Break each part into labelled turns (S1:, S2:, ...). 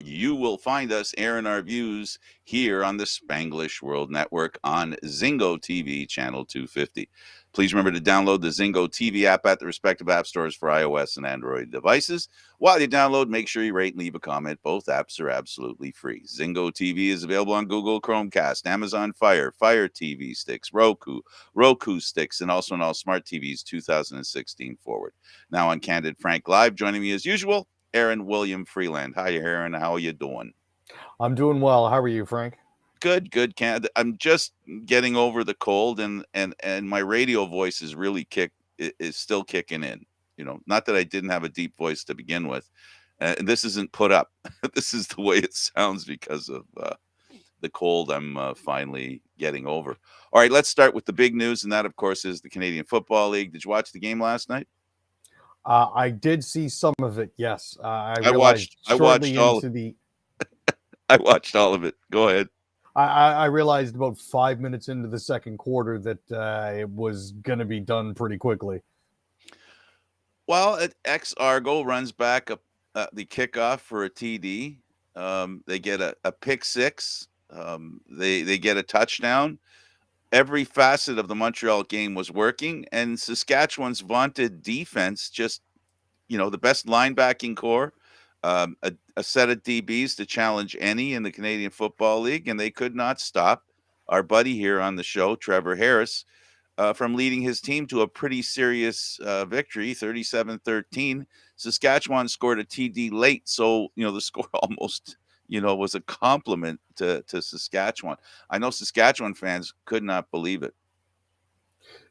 S1: you will find us airing our views here on the Spanglish World Network on Zingo TV channel 250. Please remember to download the Zingo TV app at the respective app stores for iOS and Android devices. While you download, make sure you rate and leave a comment. Both apps are absolutely free. Zingo TV is available on Google Chromecast, Amazon Fire, Fire TV sticks, Roku sticks, and also on all smart TVs 2016 forward. Now on Candid Frank Live, joining me as usual, Aaron William Freeland. Hi, Aaron. How are you doing?
S2: I'm doing well. How are you, Frank?
S1: Good, good. I'm just getting over the cold, and my radio voice is really is still kicking in. Not that I didn't have a deep voice to begin with. And this isn't put up. This is the way it sounds because of the cold I'm finally getting over. All right, let's start with the big news, and that, of course, is the Canadian Football League. Did you watch the game last night?
S2: I did see some of it. Yes, I
S1: I
S2: realized
S1: watched. I watched
S2: shortly
S1: all.
S2: into the.
S1: I watched all of it. Go ahead.
S2: I realized about 5 minutes into the second quarter that it was going to be done pretty quickly.
S1: Well, X Argo runs back the kickoff for a TD. They get a pick six. They get a touchdown. Every facet of the Montreal game was working, and Saskatchewan's vaunted defense just the best linebacking core, a set of DBs to challenge any in the Canadian Football League, and they could not stop our buddy here on the show, Trevor Harris, from leading his team to a pretty serious victory, 37-13. Saskatchewan scored a TD late, so the score almost was a compliment to Saskatchewan. I know Saskatchewan fans could not believe it.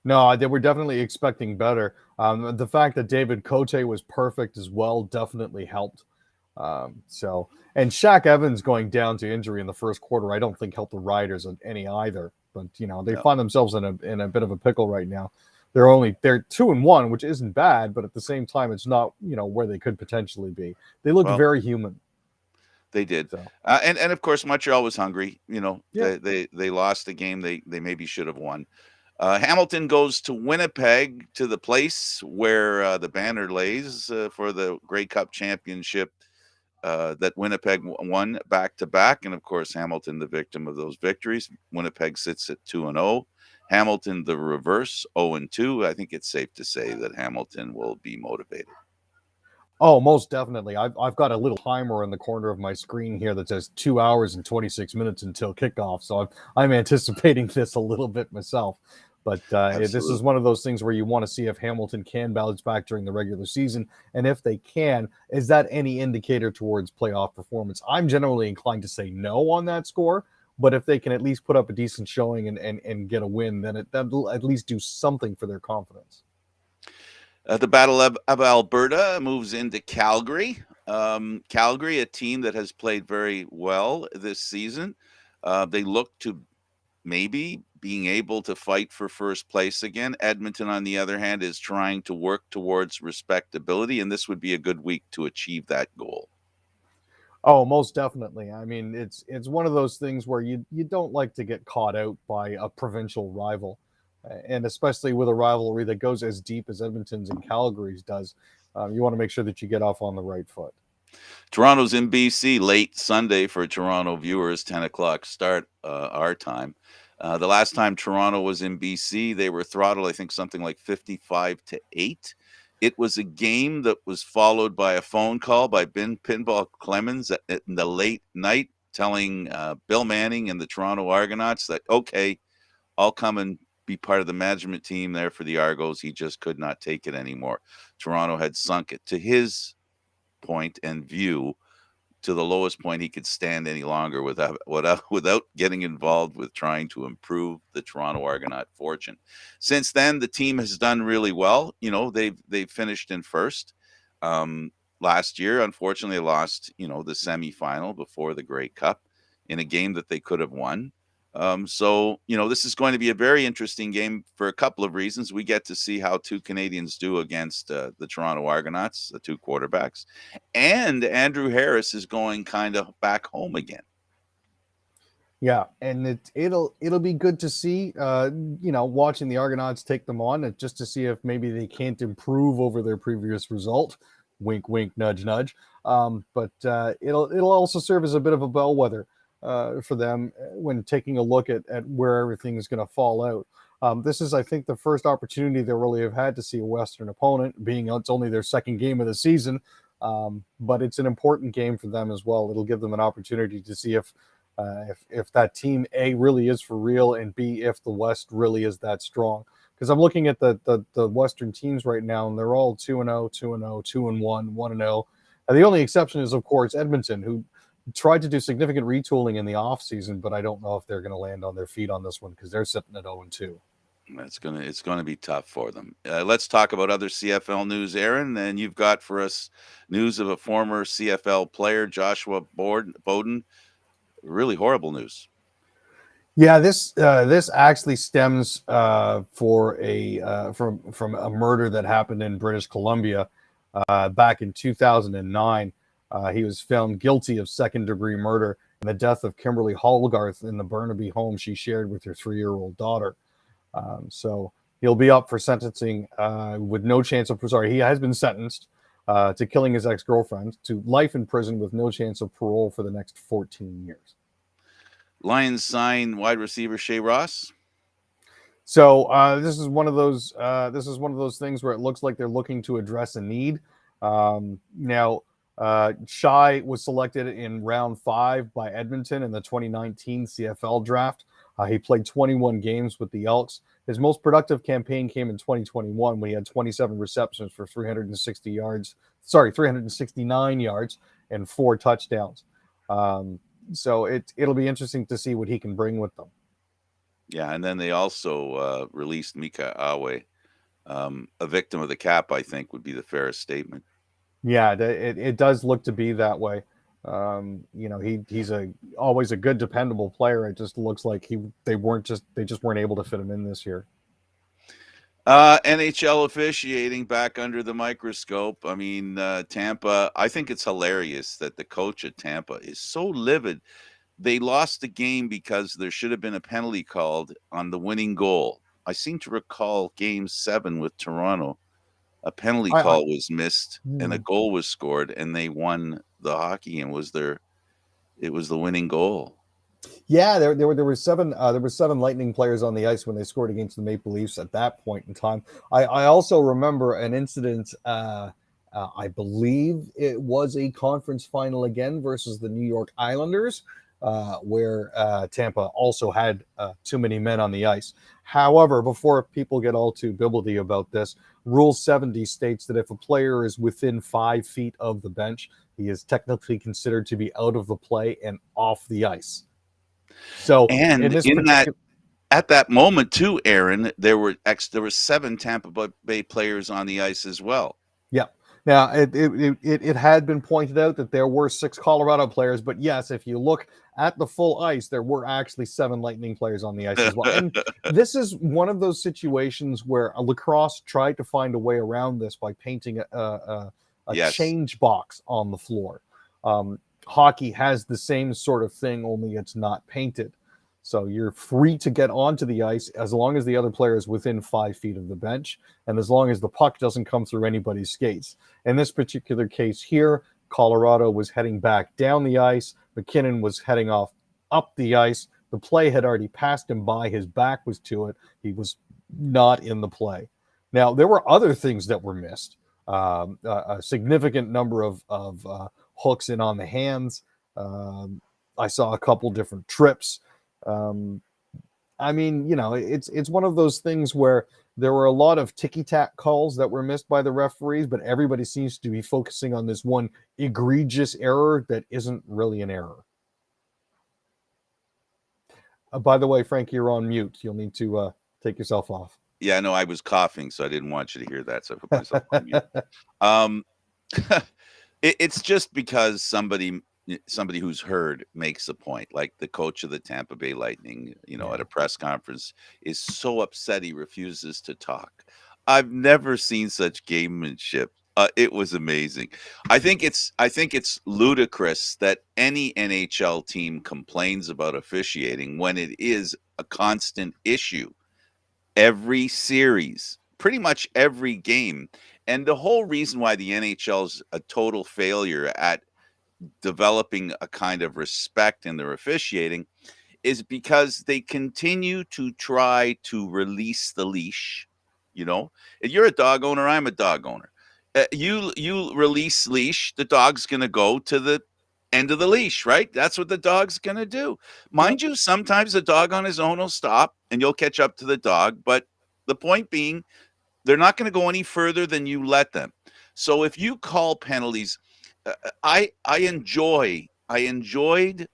S2: No, they were definitely expecting better. The fact that David Cote was perfect as well definitely helped. And Shaq Evans going down to injury in the first quarter, I don't think helped the Riders any either. But they
S1: No.
S2: find themselves in a bit of a pickle right now. They're 2-1, which isn't bad, but at the same time, it's not where they could potentially be. They look
S1: Well,
S2: very human.
S1: they did,
S2: So
S1: and of course Montreal was hungry.
S2: yeah.
S1: They lost the game they maybe should have won. Hamilton goes to Winnipeg, to the place where the banner lays for the Grey Cup championship that Winnipeg won back to back, and of course Hamilton the victim of those victories. Winnipeg sits at 2-0. Hamilton the reverse, 0-2. I think it's safe to say that Hamilton will be motivated.
S2: Oh, most definitely. I've got a little timer in the corner of my screen here that says 2 hours and 26 minutes until kickoff. So I'm anticipating this a little bit myself. But this is
S1: Absolutely.
S2: one of those things where you want to see if Hamilton can bounce back during the regular season. And if they can, is that any indicator towards playoff performance? I'm generally inclined to say no on that score. But if they can at least put up a decent showing and get a win, then that'll at least do something for their confidence.
S1: The Battle of Alberta moves into Calgary. Calgary, a team that has played very well this season. They look to maybe being able to fight for first place again. Edmonton, on the other hand, is trying to work towards respectability, and this would be a good week to achieve that goal.
S2: Oh, most definitely. I mean, it's one of those things where you don't like to get caught out by a provincial rival, and especially with a rivalry that goes as deep as Edmonton's and Calgary's does. You want to make sure that you get off on the right foot.
S1: Toronto's in BC late Sunday for Toronto viewers, 10 o'clock start our time. The last time Toronto was in BC, they were throttled, I think, something like 55-8. It was a game that was followed by a phone call by Ben Pinball Clemens in the late night, telling Bill Manning and the Toronto Argonauts that, okay, I'll come and be part of the management team there for the Argos. He just could not take it anymore. Toronto had sunk it to his point and view, to the lowest point he could stand any longer without getting involved with trying to improve the Toronto Argonaut fortune. Since then, the team has done really well. They've finished in first. Last year, unfortunately, lost the semifinal before the Grey Cup in a game that they could have won. So this is going to be a very interesting game for a couple of reasons. We get to see how two Canadians do against the Toronto Argonauts, the two quarterbacks, and Andrew Harris is going kind of back home again.
S2: Yeah, and it'll be good to see. Watching the Argonauts take them on, just to see if maybe they can't improve over their previous result. Wink, wink, nudge, nudge. But it'll also serve as a bit of a bellwether for them when taking a look at where everything is going to fall out. This is, I think, the first opportunity they really have had to see a Western opponent, being it's only their second game of the season. But it's an important game for them as well. It'll give them an opportunity to see if that team A really is for real, and B, if the West really is that strong. Because I'm looking at the Western teams right now, and they're all 2-0, 2-0, 2-1, 1-0. The only exception is, of course, Edmonton, who tried to do significant retooling in the offseason, but I don't know if they're going to land on their feet on this one because they're sitting at 0-2.
S1: It's gonna be tough for them. Let's talk about other CFL news, Aaron. And you've got for us news of a former CFL player, Joshua Bowden. Really horrible news.
S2: Yeah, this actually stems from a murder that happened in British Columbia back in 2009. He was found guilty of second-degree murder in the death of Kimberly Hallgarth in the Burnaby home she shared with her 3-year-old daughter. So he'll be up for sentencing with no chance of. Sorry, he has been sentenced to killing his ex-girlfriend to life in prison with no chance of parole for the next 14 years.
S1: Lions sign wide receiver Shea Ross.
S2: So this is one of those. This is one of those things where it looks like they're looking to address a need. Now, Shai was selected in round 5 by Edmonton in the 2019 CFL draft. He played 21 games with the Elks. His most productive campaign came in 2021 when he had 27 receptions for 360 yards. Sorry, 369 yards and 4 touchdowns. So it'll be interesting to see what he can bring with them.
S1: Yeah, and then they also released Mika Awe, a victim of the cap. I think would be the fairest statement.
S2: Yeah, it does look to be that way. He's always a good, dependable player. It just looks like they just weren't able to fit him in this year.
S1: NHL officiating back under the microscope. I mean, Tampa. I think it's hilarious that the coach at Tampa is so livid. They lost the game because there should have been a penalty called on the winning goal. I seem to recall Game 7 with Toronto. A penalty
S2: I
S1: call was missed and a goal was scored, and they won the hockey, and it was the winning goal.
S2: Yeah, there were 7 Lightning players on the ice when they scored against the Maple Leafs at that point in time. I also remember an incident. I believe it was a conference final again versus the New York Islanders, where Tampa also had too many men on the ice. However, before people get all too bibbledy about this, Rule 70 states that if a player is within 5 feet of the bench, he is technically considered to be out of the play and off the ice. So in
S1: And
S2: this
S1: in that
S2: particular,
S1: at that moment too, Aaron, there were 7 Tampa Bay players on the ice as well.
S2: yeah. Now it had been pointed out that there were 6 Colorado players, but yes, if you look at the full ice, there were actually 7 Lightning players on the ice as well. And this is one of those situations where lacrosse tried to find a way around this by painting a
S1: Yes.
S2: change box on the floor. Hockey has the same sort of thing, only it's not painted. So you're free to get onto the ice as long as the other player is within 5 feet of the bench, and as long as the puck doesn't come through anybody's skates. In this particular case here, Colorado was heading back down the ice. McKinnon was heading off up the ice. The play had already passed him by. His back was to it. He was not in the play. Now, there were other things that were missed. A significant number of hooks in on the hands. I saw a couple different trips. I mean, it's one of those things where there were a lot of ticky-tack calls that were missed by the referees, but everybody seems to be focusing on this one egregious error that isn't really an error. By the way, Frank, you're on mute. You'll need to take yourself off.
S1: Yeah, no, I was coughing, so I didn't want you to hear that. So I put myself on mute. It's just because somebody who's heard makes a point, like the coach of the Tampa Bay Lightning, at a press conference is so upset he refuses to talk. I've never seen such gamemanship. It was amazing. I think it's ludicrous that any NHL team complains about officiating when it is a constant issue. Every series, pretty much every game. And the whole reason why the NHL's a total failure at developing a kind of respect in their officiating is because they continue to try to release the leash. You know, if you're a dog owner, I'm a dog owner. You release leash, the dog's going to go to the end of the leash, right? That's what the dog's going to do.
S2: Yep.
S1: Mind you, sometimes the dog on his own will stop and you'll catch up to the dog. But the point being, they're not going to go any further than you let them. So if you call penalties, I enjoyed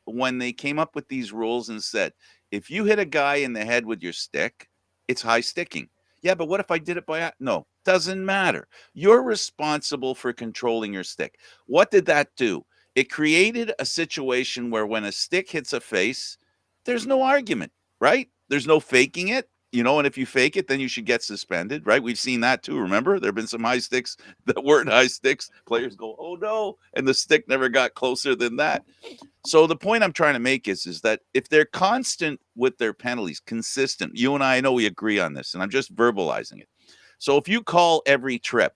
S1: when they came up with these rules and said, if you hit a guy in the head with your stick, it's high sticking. Yeah, but what if I did it by no, doesn't matter. You're responsible for controlling your stick. What did that do? It created a situation where when a stick hits a face, there's no argument, right? There's no faking it. And if you fake it, then you should get suspended, right? We've seen that too. Remember, there have been some high sticks that weren't high sticks. Players go, "Oh no," and the stick never got closer than that. So the point I'm trying to make is that if they're constant with their penalties, consistent, you and I know we agree on this, and I'm just verbalizing it. So if you call every trip,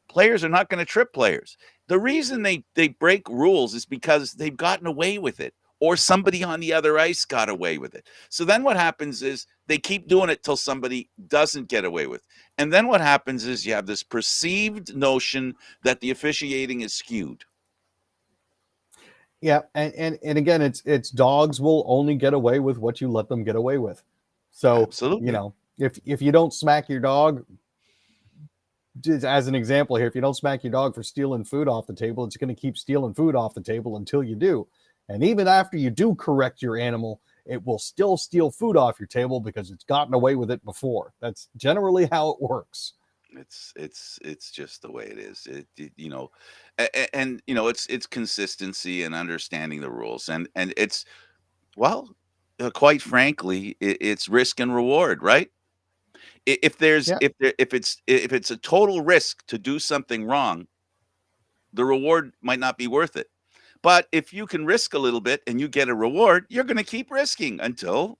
S1: players are not going to trip players. The reason they break rules is because they've gotten away with it, or somebody on the other ice got away with it. So then what happens is they keep doing it till somebody doesn't get away with it. And then what happens is you have this perceived notion that the officiating is skewed.
S2: Yeah, and again, it's dogs will only get away with what you let them get away with. So
S1: Absolutely.
S2: if you don't smack your dog, just as an example here, if you don't smack your dog for stealing food off the table, it's going to keep stealing food off the table until you do. And even after you do correct your animal, it will still steal food off your table because it's gotten away with it before. That's generally how it works.
S1: It's just the way it is. And it's consistency and understanding the rules, and it's well, quite frankly, it's risk and reward, right? If there's
S2: Yeah.
S1: if it's a total risk to do something wrong, the reward might not be worth it. But if you can risk a little bit and you get a reward, you're going to keep risking until,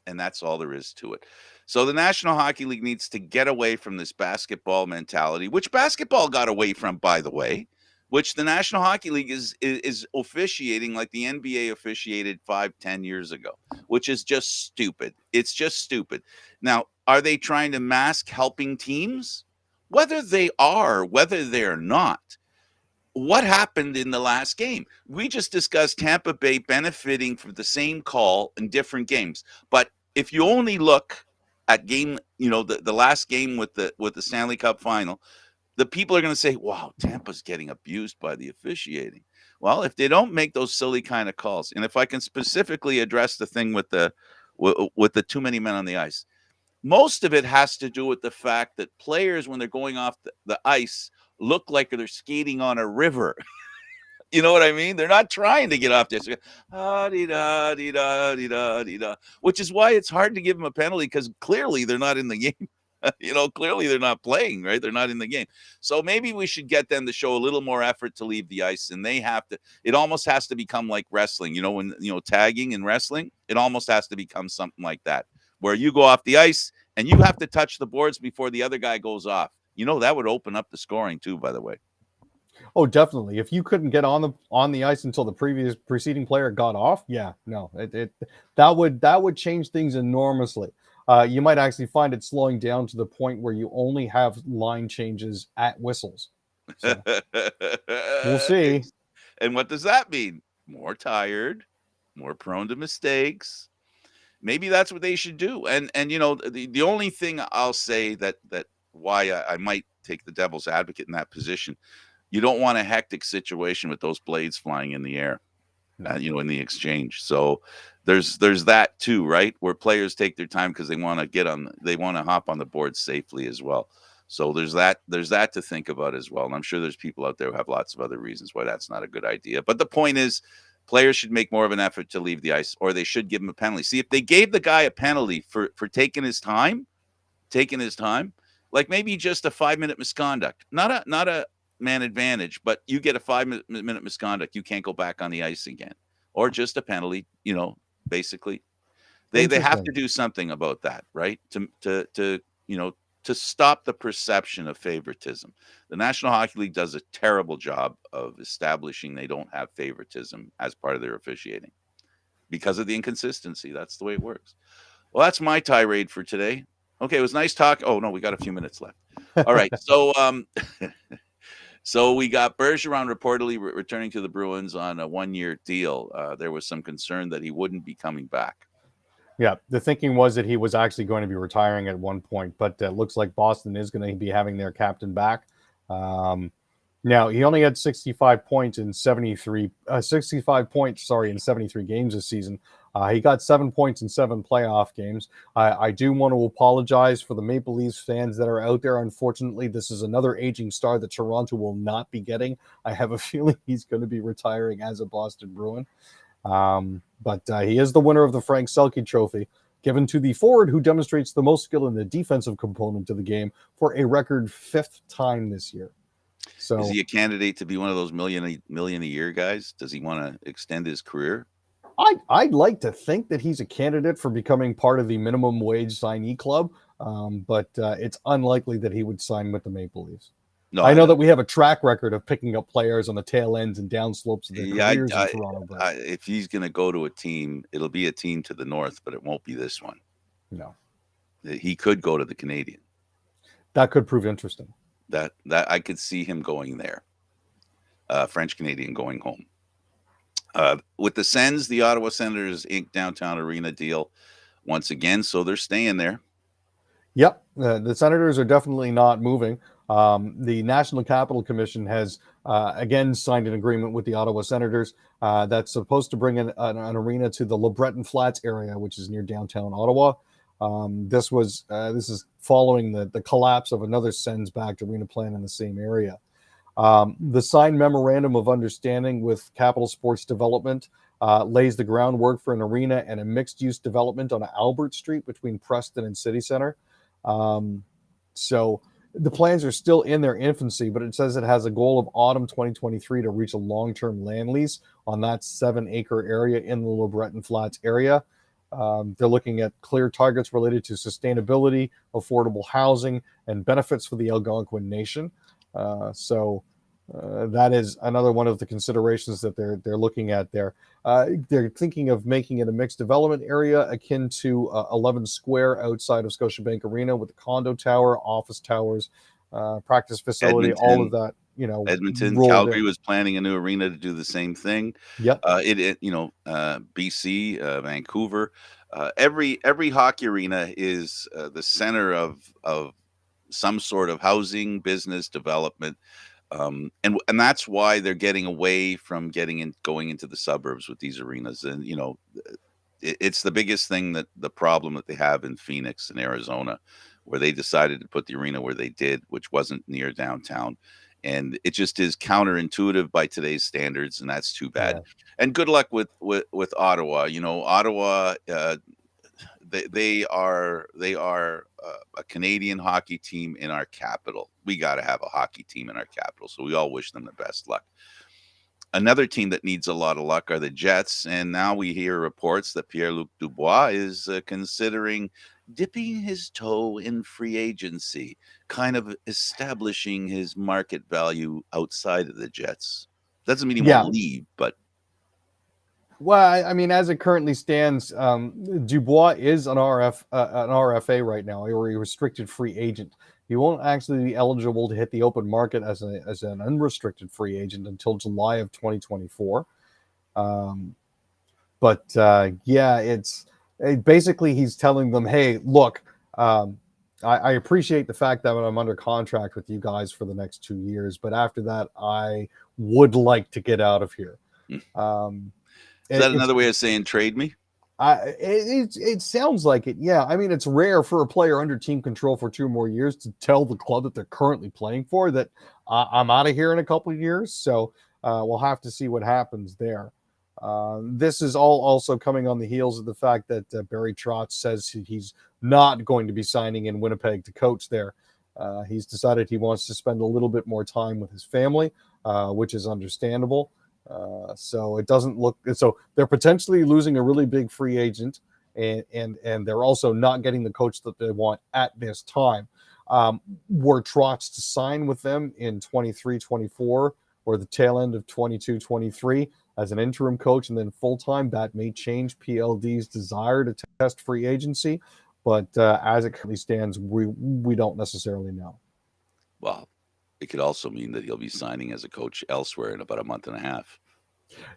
S1: and that's all there is to it. So the National Hockey League needs to get away from this basketball mentality, which basketball got away from, by the way, which the National Hockey League is officiating like the NBA officiated 5-10 years ago, which is just stupid. It's just stupid. Now, are they trying to mask helping teams? Whether they are, whether they're not, what happened in the last game? We just discussed Tampa Bay benefiting from the same call in different games. But if you only look at game, the last game with the Stanley Cup final, the people are going to say, "Wow, Tampa's getting abused by the officiating." Well, if they don't make those silly kind of calls, and if I can specifically address the thing with the too many men on the ice, most of it has to do with the fact that players, when they're going off the ice, look like they're skating on a river. You know what I mean? They're not trying to get off this. Which is why it's hard to give them a penalty because clearly they're not in the game. Clearly they're not playing, right? They're not in the game. So maybe we should get them to show a little more effort to leave the ice. And they have to, it almost has to become like wrestling, when, tagging and wrestling, it almost has to become something like that, where you go off the ice and you have to touch the boards before the other guy goes off. That would open up the scoring too, by the way.
S2: Oh, definitely. If you couldn't get on the ice until the preceding player got off, yeah, no, it that would change things enormously. You might actually find it slowing down to the point where you only have line changes at whistles. So we'll see.
S1: And what does that mean? More tired, more prone to mistakes. Maybe that's what they should do. And the only thing I'll say that why I might take the devil's advocate in that position, you don't want a hectic situation with those blades flying in the air,
S2: No.
S1: in the exchange. So there's that too, right? Where players take their time because they want to hop on the board safely as well. So there's that to think about as well. And I'm sure there's people out there who have lots of other reasons why that's not a good idea. But the point is, players should make more of an effort to leave the ice, or they should give him a penalty. See, if they gave the guy a penalty for taking his time, like maybe just a 5-minute misconduct, not a man advantage, but you get a 5-minute misconduct, you can't go back on the ice again, or just a penalty. Basically, they have
S2: Interesting.
S1: to do something about that, right? To to stop the perception of favoritism. The National Hockey League does a terrible job of establishing they don't have favoritism as part of their officiating because of the inconsistency. That's the way it works. Well, that's my tirade for today. Okay, it was nice talk. Oh no, we got a few minutes left. All right, so so we got Bergeron reportedly returning to the Bruins on a 1-year deal. There was some concern that he wouldn't be coming back.
S2: Yeah, the thinking was that he was actually going to be retiring at one point, but it looks like Boston is going to be having their captain back. Now, he only had 65 points in 73 in 73 games this season. He got 7 points in 7 playoff games. I do want to apologize for the Maple Leafs fans that are out there. Unfortunately, this is another aging star that Toronto will not be getting. I have a feeling he's going to be retiring as a Boston Bruin. But he is the winner of the Frank Selke Trophy, given to the forward who demonstrates the most skill in the defensive component of the game for a record 5th time this year. So,
S1: is he a candidate to be one of those million a year guys? Does he want to extend his career?
S2: I'd like to think that he's a candidate for becoming part of the minimum wage signee club, but it's unlikely that he would sign with the Maple Leafs. No, I know that we have a track record of picking up players on the tail ends and down slopes of their careers in Toronto. But
S1: if he's going to go to a team, it'll be a team to the north, but it won't be this one.
S2: No.
S1: He could go to the Canadian.
S2: That could prove interesting.
S1: That I could see him going there. French Canadian going home. With the Sens, the Ottawa Senators inked downtown arena deal once again, so they're staying there.
S2: Yep, the Senators are definitely not moving. The National Capital Commission has again signed an agreement with the Ottawa Senators that's supposed to bring an arena to the Le Breton Flats area, which is near downtown Ottawa. This is following the collapse of another Sens-backed arena plan in the same area. The signed memorandum of understanding with Capital Sports Development lays the groundwork for an arena and a mixed-use development on Albert Street between Preston and City Center. So the plans are still in their infancy, but it says it has a goal of autumn 2023 to reach a long-term land lease on that 7-acre area in the Le Breton Flats area. They're looking at clear targets related to sustainability, affordable housing, and benefits for the Algonquin Nation. So that is another one of the considerations that they're looking at there. They're thinking of making it a mixed development area akin to 11 Square outside of Scotiabank Arena with a condo tower, office towers, practice facility, all of that.
S1: Edmonton, Calgary was planning a new arena to do the same thing.
S2: Yep.
S1: BC, Vancouver, every hockey arena is the center of some sort of housing, business development. And that's why they're getting away from going into the suburbs with these arenas. And, it's the biggest thing the problem that they have in Phoenix and Arizona, where they decided to put the arena where they did, which wasn't near downtown. And it just is counterintuitive by today's standards. And that's too bad. Yeah. And good luck with Ottawa. Ottawa, they are a Canadian hockey team in our capital. We got to have a hockey team in our capital, so we all wish them the best luck. Another team that needs a lot of luck are the Jets, and now we hear reports that Pierre-Luc Dubois is considering dipping his toe in free agency, kind of establishing his market value outside of the Jets. Doesn't mean he won't leave, but
S2: well, I mean, as it currently stands, Dubois is an RFA right now, or a restricted free agent. He won't actually be eligible to hit the open market as an unrestricted free agent until July of 2024. It's basically he's telling them, hey, look, I appreciate the fact that I'm under contract with you guys for the next 2 years, but after that, I would like to get out of here.
S1: Is that another way of saying trade me?
S2: It sounds like it. Yeah. I mean, it's rare for a player under team control for 2 more years to tell the club that they're currently playing for that I'm out of here in a couple of years. So we'll have to see what happens there. This is all also coming on the heels of the fact that Barry Trotz says he's not going to be signing in Winnipeg to coach there. He's decided he wants to spend a little bit more time with his family, which is understandable. So it doesn't look so they're potentially losing a really big free agent and they're also not getting the coach that they want at this time. Were Trotz to sign with them in 23-24 or the tail end of 22-23 as an interim coach and then full-time, that may change PLD's desire to test free agency. But as it currently stands, we don't necessarily know.
S1: Well, it could also mean that he'll be signing as a coach elsewhere in about a month and a half.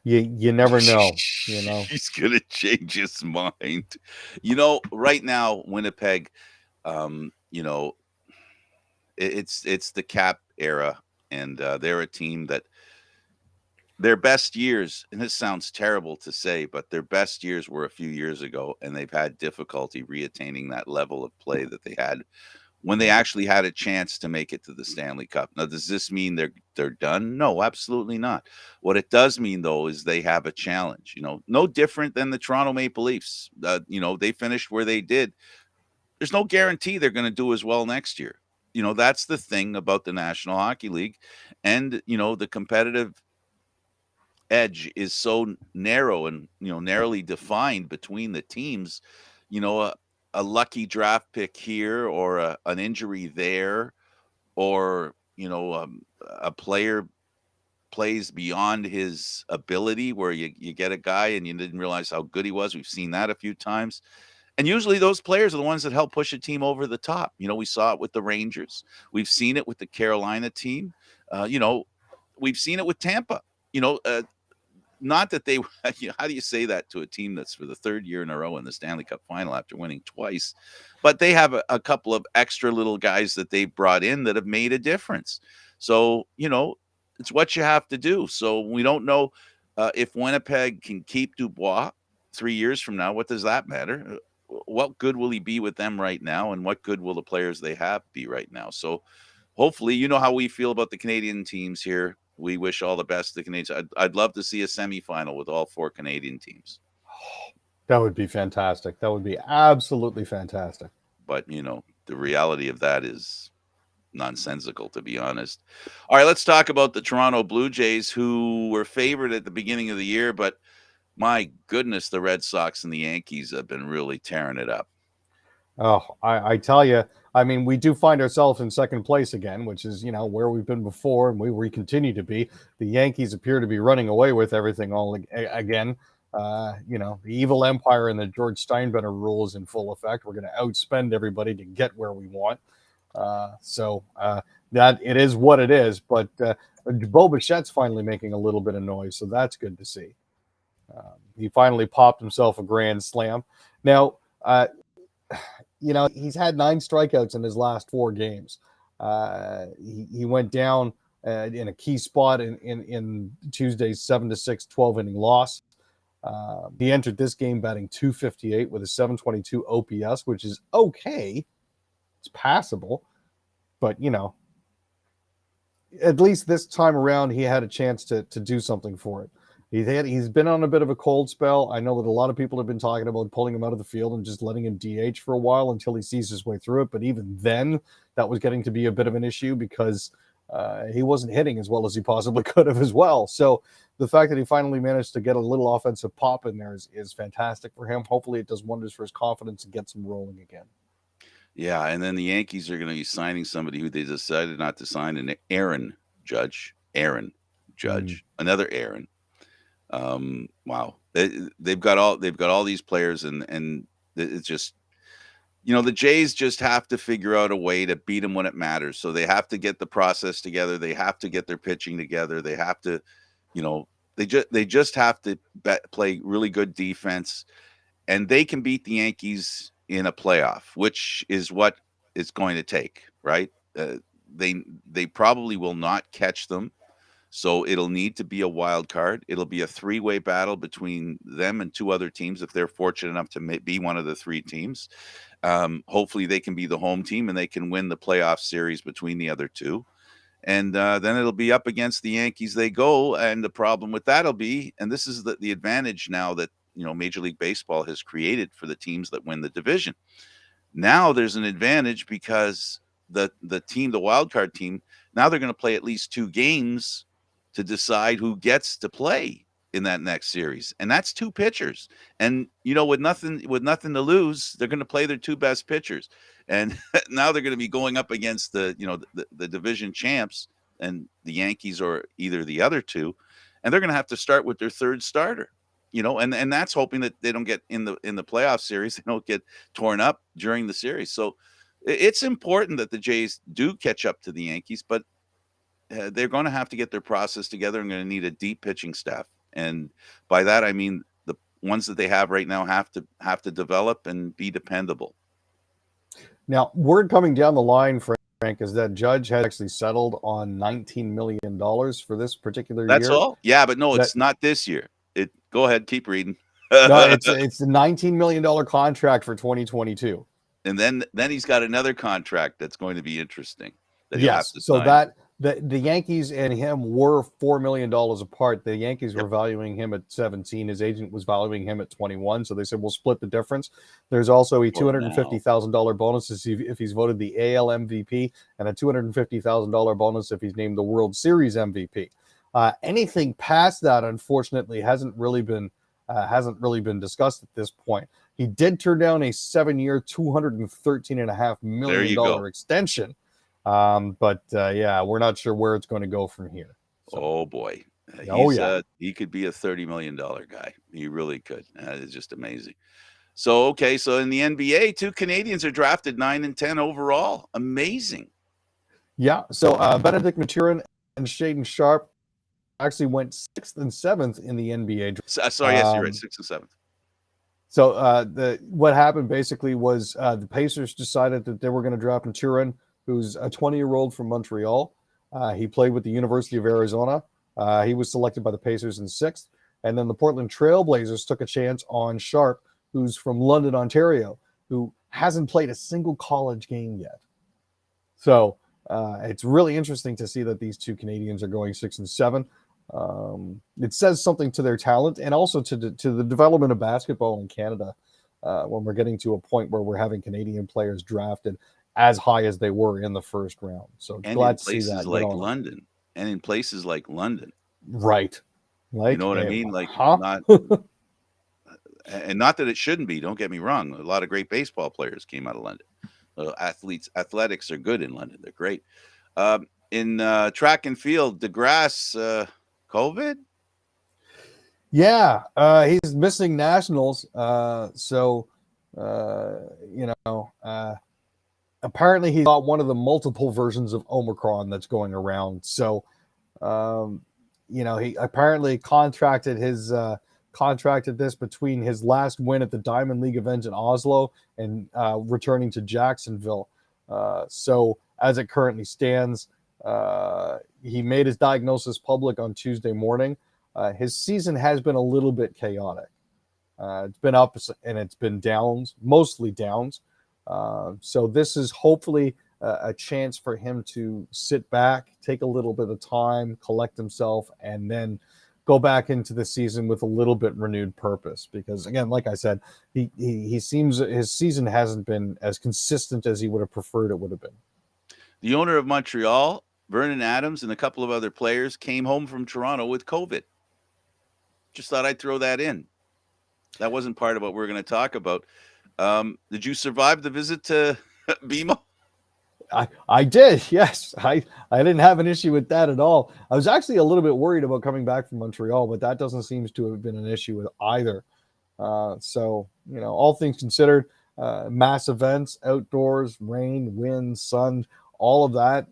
S2: You never know, you know.
S1: He's gonna change his mind. Right now, Winnipeg, you know, it's the cap era, and they're a team that their best years, and this sounds terrible to say, but their best years were a few years ago, and they've had difficulty reattaining that level of play that they had when they actually had a chance to make it to the Stanley Cup. Now, does this mean they're done? No, absolutely not. What it does mean, though, is they have a challenge. No different than the Toronto Maple Leafs. They finished where they did. There's no guarantee they're going to do as well next year. That's the thing about the National Hockey League, and the competitive edge is so narrow and narrowly defined between the teams. A lucky draft pick here or an injury there, or a player plays beyond his ability where you get a guy and you didn't realize how good he was. We've seen that a few times. And usually those players are the ones that help push a team over the top. We saw it with the Rangers. We've seen it with the Carolina team. We've seen it with Tampa. Not that they, how do you say that to a team that's for the third year in a row in the Stanley Cup final after winning twice? But they have a couple of extra little guys that they've brought in that have made a difference. So, it's what you have to do. So we don't know if Winnipeg can keep Dubois 3 years from now. What does that matter? What good will he be with them right now? And what good will the players they have be right now? So hopefully, how we feel about the Canadian teams here. We wish all the best to the Canadians. I'd love to see a semifinal with all 4 Canadian teams.
S2: That would be fantastic. That would be absolutely fantastic.
S1: But, the reality of that is nonsensical, to be honest. All right, let's talk about the Toronto Blue Jays, who were favored at the beginning of the year. But, my goodness, the Red Sox and the Yankees have been really tearing it up.
S2: Oh, I tell you, I mean, we do find ourselves in second place again, which is, where we've been before, and we continue to be. The Yankees appear to be running away with everything all again. The evil empire and the George Steinbrenner rule is in full effect. We're going to outspend everybody to get where we want. So that it is what it is. But Bo Bichette's finally making a little bit of noise, so that's good to see. He finally popped himself a grand slam. Now, he's had 9 strikeouts in his last 4 games. He went down in a key spot in Tuesday's 7-6 12-inning loss. He entered this game batting .258 with a .722 OPS, which is okay. It's passable. But, at least this time around, he had a chance to do something for it. He's been on a bit of a cold spell. I know that a lot of people have been talking about pulling him out of the field and just letting him DH for a while until he sees his way through it. But even then, that was getting to be a bit of an issue because he wasn't hitting as well as he possibly could have as well. So the fact that he finally managed to get a little offensive pop in there is fantastic for him. Hopefully it does wonders for his confidence and gets him rolling again.
S1: Yeah, and then the Yankees are going to be signing somebody who they decided not to sign, an Aaron Judge. Another Aaron. Wow. They've got all these players, and it's just, the Jays just have to figure out a way to beat them when it matters. So they have to get the process together. They have to get their pitching together. They have to, they just have to play really good defense, and they can beat the Yankees in a playoff, which is what it's going to take, right? They probably will not catch them. So it'll need to be a wild card. It'll be a 3-way battle between them and 2 other teams if they're fortunate enough to be one of the 3 teams. Hopefully they can be the home team and they can win the playoff series between the other 2. And then it'll be up against the Yankees they go. And the problem with that will be, and this is the advantage now that, Major League Baseball has created for the teams that win the division. Now there's an advantage because the wild card team, now they're going to play at least 2 games to decide who gets to play in that next series, and that's two pitchers. And with nothing to lose, they're going to play their two best pitchers. And now they're going to be going up against the division champs and the Yankees, or either the other two, and they're going to have to start with their third starter. And that's hoping that they don't get in the playoff series, they don't get torn up during the series. So it's important that the Jays do catch up to the Yankees, but they're going to have to get their process together and going to need a deep pitching staff. And by that, I mean the ones that they have right now have to develop and be dependable.
S2: Now, word coming down the line, Frank, is that Judge had actually settled on $19 million for this particular year.
S1: That's all? Yeah, but no, it's not this year. Go ahead, keep reading.
S2: No, it's a $19 million contract for 2022.
S1: And then he's got another contract that's going to be interesting.
S2: Yes, so that the Yankees and him were $4 million apart. The Yankees were valuing him at 17. His agent was valuing him at 21. So they said, we'll split the difference. There's also a $250,000 bonus if he's voted the AL MVP, and a $250,000 bonus if he's named the World Series MVP. Anything past that, unfortunately, hasn't really been discussed at this point. He did turn down a 7-year, $213.5 million extension. But we're not sure where it's going to go from here. So.
S1: Oh boy. He could be a $30 million guy. He really could. It's just amazing. So in the NBA, 2 Canadians are drafted 9 and 10 overall. Amazing.
S2: Yeah. So Benedict Mathurin and Shaden Sharp actually went 6th and 7th in the NBA.
S1: Sorry, yes, you're right. 6th and 7th.
S2: So what happened basically was the Pacers decided that they were going to draft Mathurin, who's a 20-year-old from Montreal. He played with the University of Arizona. He was selected by the Pacers in 6th. And then the Portland Trailblazers took a chance on Sharp, who's from London, Ontario, who hasn't played a single college game yet. So it's really interesting to see that these 2 Canadians are going 6 and 7. It says something to their talent and also to the development of basketball in Canada when we're getting to a point where we're having Canadian players drafted as high as they were in the first round. So glad to see that.
S1: And in places like London.
S2: Right. Like,
S1: you know what I mean? Like, not that it shouldn't be. Don't get me wrong. A lot of great baseball players came out of London. Athletics are good in London. They're great. In track and field, DeGrasse, COVID?
S2: Yeah, he's missing nationals. Apparently he's got one of the multiple versions of Omicron that's going around. So, he apparently contracted this between his last win at the Diamond League event in Oslo and returning to Jacksonville. So as it currently stands, he made his diagnosis public on Tuesday morning. His season has been a little bit chaotic. It's been ups and it's been downs, mostly downs. So this is hopefully a chance for him to sit back, take a little bit of time, collect himself, and then go back into the season with a little bit renewed purpose. Because again, like I said, he seems his season hasn't been as consistent as he would have preferred it would have been.
S1: The owner of Montreal, Vernon Adams, and a couple of other players came home from Toronto with COVID. Just thought I'd throw that in. That wasn't part of what we're going to talk about. Did you survive the visit to BMO?
S2: I did, yes. I didn't have an issue with that at all. I was actually a little bit worried about coming back from Montreal, but that doesn't seem to have been an issue with either. So, all things considered, mass events, outdoors, rain, wind, sun, all of that.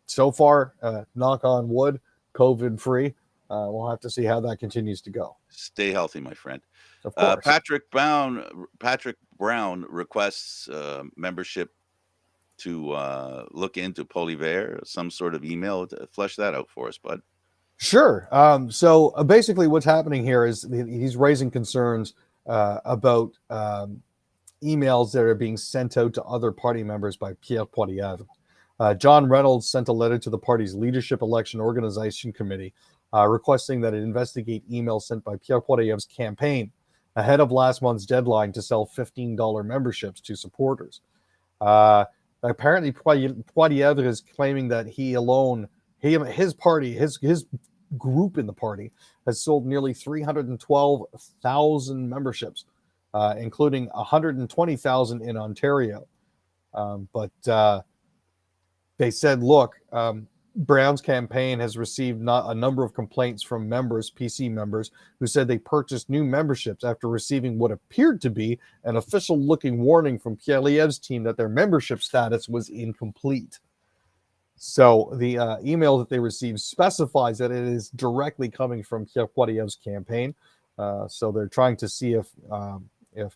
S2: So far, knock on wood, COVID-free. We'll have to see how that continues to go.
S1: Stay healthy, my friend.
S2: Of course.
S1: Patrick Brown requests membership to look into Polyvert, some sort of email. Flesh that out for us, bud.
S2: Sure. So basically what's happening here is he's raising concerns about emails that are being sent out to other party members by Pierre Poilievre. John Reynolds sent a letter to the party's Leadership Election Organization Committee requesting that it investigate emails sent by Pierre Poilievre's campaign ahead of last month's deadline to sell $15 memberships to supporters. Apparently, Poilievre is claiming that he alone, his party, his group in the party has sold nearly 312,000 memberships, including 120,000 in Ontario. But they said, look, Brown's campaign has received a number of complaints from members, PC members, who said they purchased new memberships after receiving what appeared to be an official-looking warning from Poilievre's team that their membership status was incomplete. So the email that they received specifies that it is directly coming from Pierre Poilievre's campaign. So they're trying to see if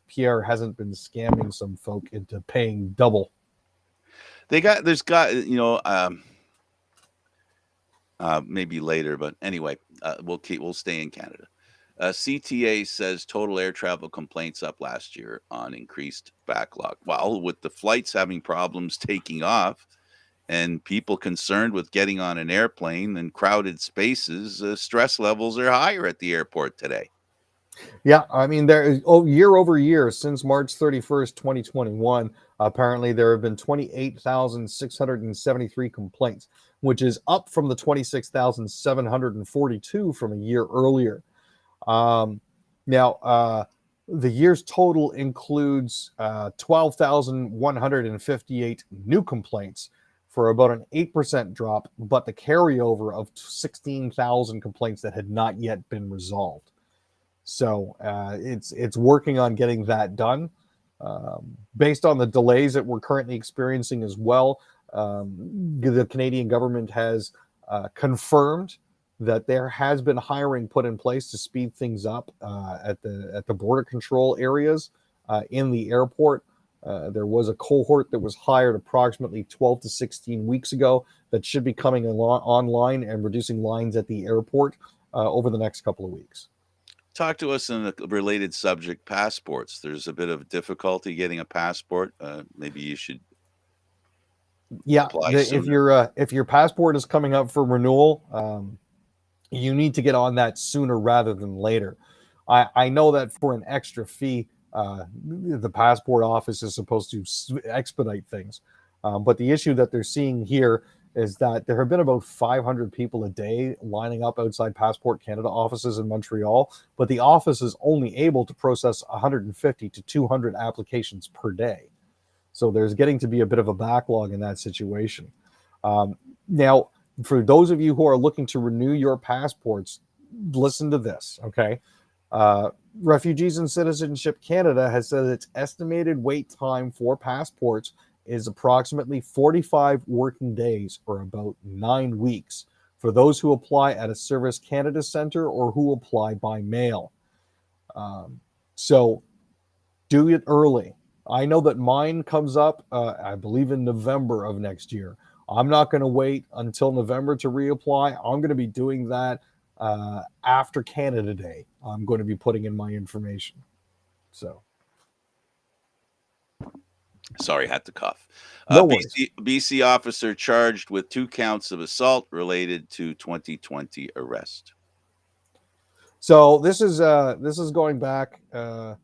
S2: Pierre hasn't been scamming some folk into paying double.
S1: Maybe later, but anyway, we'll stay in Canada. CTA says total air travel complaints up last year on increased backlog. Well, with the flights having problems taking off and people concerned with getting on an airplane and crowded spaces, stress levels are higher at the airport today.
S2: Yeah, I mean, year over year, since March 31st, 2021, apparently there have been 28,673 complaints, which is up from the 26,742 from a year earlier. Now, the year's total includes 12,158 new complaints for about an 8% drop, but the carryover of 16,000 complaints that had not yet been resolved. So it's working on getting that done. Based on the delays that we're currently experiencing as well, the Canadian government has confirmed that there has been hiring put in place to speed things up at the border control areas in the airport. There was a cohort that was hired approximately 12 to 16 weeks ago that should be coming online and reducing lines at the airport over the next couple of weeks.
S1: Talk to us on a related subject, passports. There's a bit of difficulty getting a passport. Maybe you should apply sooner.
S2: If your passport is coming up for renewal, you need to get on that sooner rather than later. I know that for an extra fee, the passport office is supposed to expedite things. But the issue that they're seeing here is that there have been about 500 people a day lining up outside Passport Canada offices in Montreal, but the office is only able to process 150 to 200 applications per day. So there's getting to be a bit of a backlog in that situation. Now, for those of you who are looking to renew your passports, listen to this, okay? Refugees and Citizenship Canada has said its estimated wait time for passports is approximately 45 working days, or about 9 weeks, for those who apply at a Service Canada Centre or who apply by mail. So do it early. I know that mine comes up, I believe, in November of next year. I'm not going to wait until November to reapply. I'm going to be doing that after Canada Day. I'm going to be putting in my information. So.
S1: Sorry, had to cough.
S2: No worries.
S1: BC officer charged with 2 counts of assault related to 2020 arrest.
S2: So this is going back to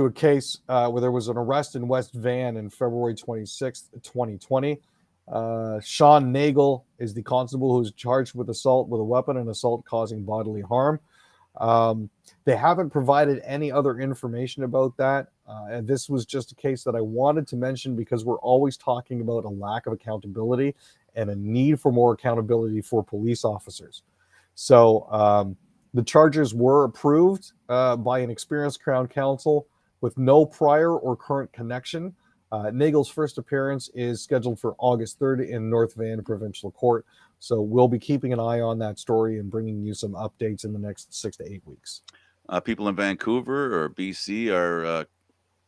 S2: a case where there was an arrest in West Van in February 26th, 2020. Sean Nagel is the constable who's charged with assault with a weapon and assault causing bodily harm. They haven't provided any other information about that. And this was just a case that I wanted to mention because we're always talking about a lack of accountability and a need for more accountability for police officers. So the charges were approved by an experienced Crown Counsel with no prior or current connection. Nagel's first appearance is scheduled for August 3rd in North Van Provincial Court. So we'll be keeping an eye on that story and bringing you some updates in the next 6 to 8 weeks.
S1: People in Vancouver or BC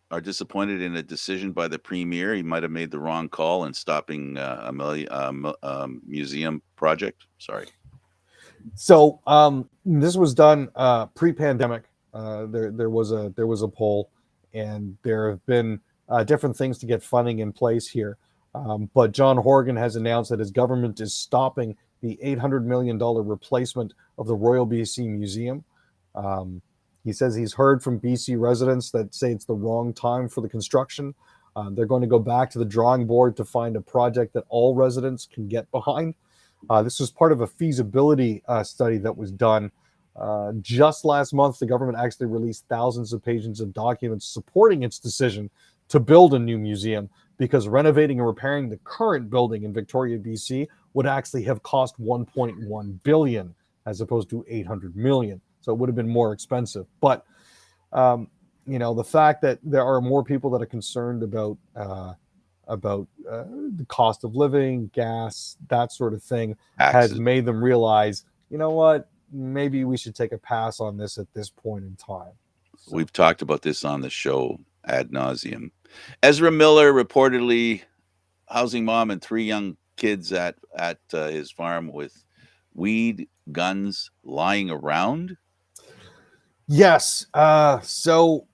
S1: are disappointed in a decision by the premier. He might have made the wrong call in stopping a museum project. Sorry.
S2: So this was done pre-pandemic. There was a poll, and there have been different things to get funding in place here. But John Horgan has announced that his government is stopping the $800 million replacement of the Royal BC Museum. He says he's heard from BC residents that say it's the wrong time for the construction. They're going to go back to the drawing board to find a project that all residents can get behind. This was part of a feasibility study that was done just last month. The government actually released thousands of pages of documents supporting its decision to build a new museum, because renovating and repairing the current building in Victoria, BC would actually have cost 1.1 billion as opposed to 800 million. So it would have been more expensive. But the fact that there are more people that are concerned about the cost of living, gas, that sort of thing, has
S1: Taxes.
S2: made them realize, you know what, maybe we should take a pass on this at this point in time. So,
S1: We've talked about this on the show ad nauseum. Ezra Miller reportedly housing mom and 3 young kids at his farm with weed, guns lying around.
S2: yes. According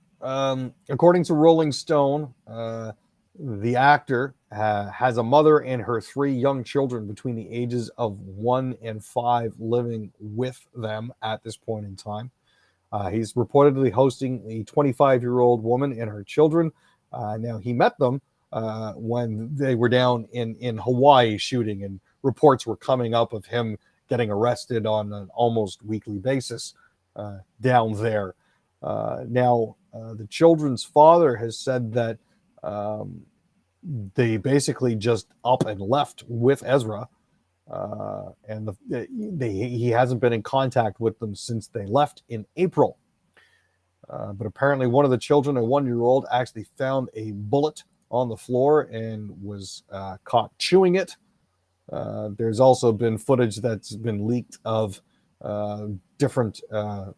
S2: to Rolling Stone, the actor has a mother and her 3 young children between the ages of 1 and 5 living with them at this point in time. He's reportedly hosting the 25-year-old woman and her children. Now, he met them when they were down in Hawaii shooting, and reports were coming up of him getting arrested on an almost weekly basis down there. The children's father has said that they basically just up and left with Ezra, he hasn't been in contact with them since they left in April. But apparently, one of the children, a 1-year-old, actually found a bullet on the floor and was caught chewing it. There's also been footage that's been leaked of different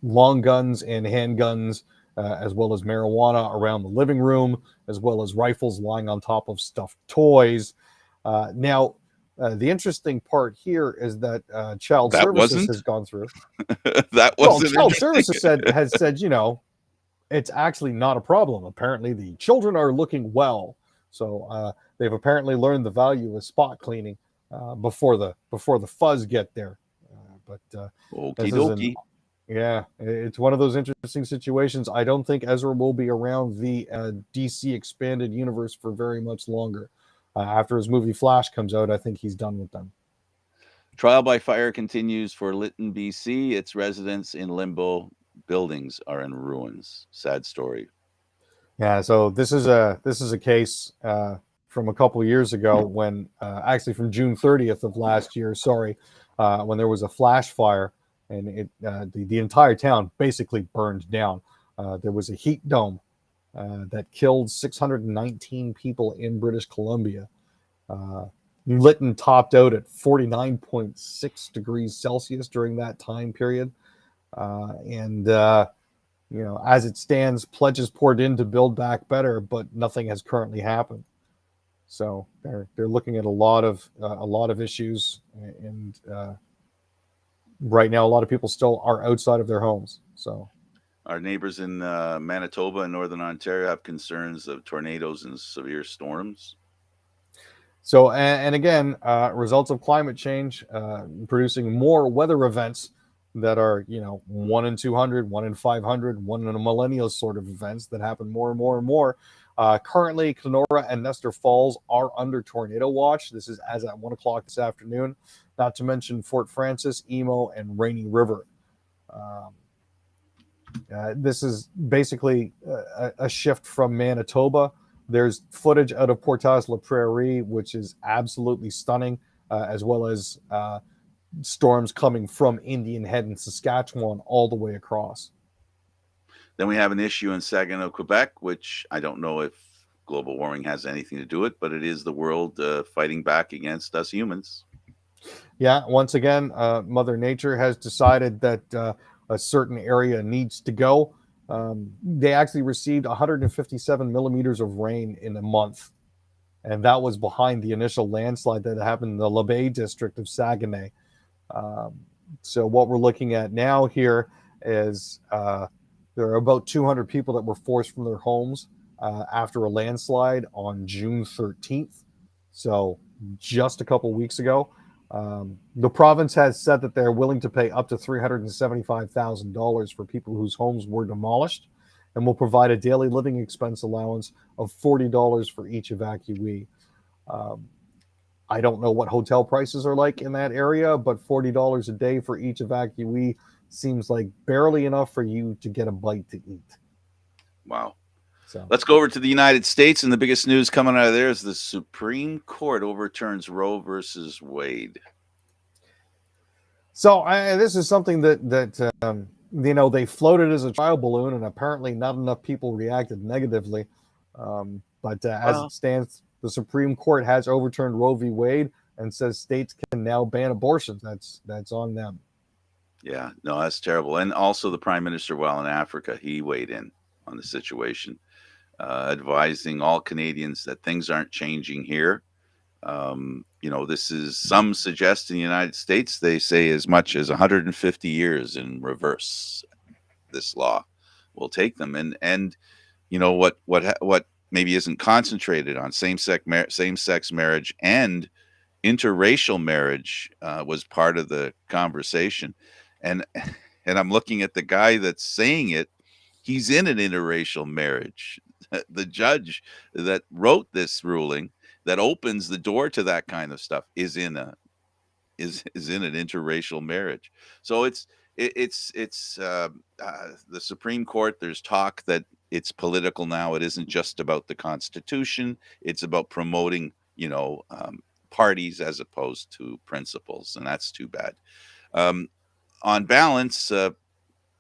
S2: long guns and handguns, as well as marijuana around the living room, as well as rifles lying on top of stuffed toys. The interesting part here is that Child
S1: That
S2: Services
S1: wasn't
S2: has gone through.
S1: that
S2: Well,
S1: wasn't
S2: Child
S1: interesting.
S2: Services has said, it's actually not a problem. Apparently, the children are looking well. So they've apparently learned the value of spot cleaning before the fuzz get there.
S1: Okie
S2: This is it's one of those interesting situations. I don't think Ezra will be around the DC expanded universe for very much longer. After his movie Flash comes out, I think he's done with them.
S1: Trial by fire continues for Lytton, BC. Its residents in limbo. Buildings are in ruins. Sad story.
S2: Yeah, so this is a case from a couple of years ago, when actually from June 30th of last year. Sorry, when there was a flash fire, and the entire town basically burned down. There was a heat dome that killed 619 people in British Columbia. Lytton topped out at 49.6 degrees Celsius during that time period. As it stands, pledges poured in to build back better, but nothing has currently happened. So they're looking at a lot of issues, and right now a lot of people still are outside of their homes. So
S1: our neighbors in Manitoba and Northern Ontario have concerns of tornadoes and severe storms.
S2: So, and again, results of climate change producing more weather events that are, 1 in 200, 1 in 500, 1 in a millennial sort of events that happen more and more and more. Currently, Kenora and Nestor Falls are under tornado watch. This is as at 1 o'clock this afternoon, not to mention Fort Frances, Emo, and Rainy River. This is basically a shift from Manitoba. There's footage out of Portage la Prairie, which is absolutely stunning, as well as storms coming from Indian Head and Saskatchewan all the way across.
S1: Then we have an issue in Saginaw, Quebec, which I don't know if global warming has anything to do with it, but it is the world fighting back against us humans.
S2: Yeah, once again, Mother Nature has decided that a certain area needs to go. They actually received 157 millimeters of rain in a month, and that was behind the initial landslide that happened in the Labay district of Saguenay. So what we're looking at now here is there are about 200 people that were forced from their homes after a landslide on June 13th. So just a couple weeks ago. The province has said that they're willing to pay up to $375,000 for people whose homes were demolished, and will provide a daily living expense allowance of $40 for each evacuee. I don't know what hotel prices are like in that area, but $40 a day for each evacuee seems like barely enough for you to get a bite to eat.
S1: Wow.
S2: So,
S1: Let's go over to the United States, and the biggest news coming out of there is the Supreme Court overturns Roe versus Wade.
S2: so this is something that they floated as a trial balloon, and apparently not enough people reacted negatively. But as
S1: Well,
S2: it stands, the Supreme Court has overturned Roe v. Wade and says states can now ban abortions. That's on them.
S1: yeah, no, that's terrible. And also, the Prime Minister, while in Africa, he weighed in on the situation, advising all Canadians that things aren't changing here. This is, some suggest in the United States, they say as much as 150 years in reverse. This law will take them, and what maybe isn't concentrated on same-sex marriage and interracial marriage was part of the conversation, and and I'm looking at the guy that's saying it. He's in an interracial marriage. The judge that wrote this ruling that opens the door to that kind of stuff is in an interracial marriage. So it's the Supreme Court. There's talk that it's political now. It isn't just about the Constitution. It's about promoting, parties as opposed to principles, and that's too bad. Um, on balance,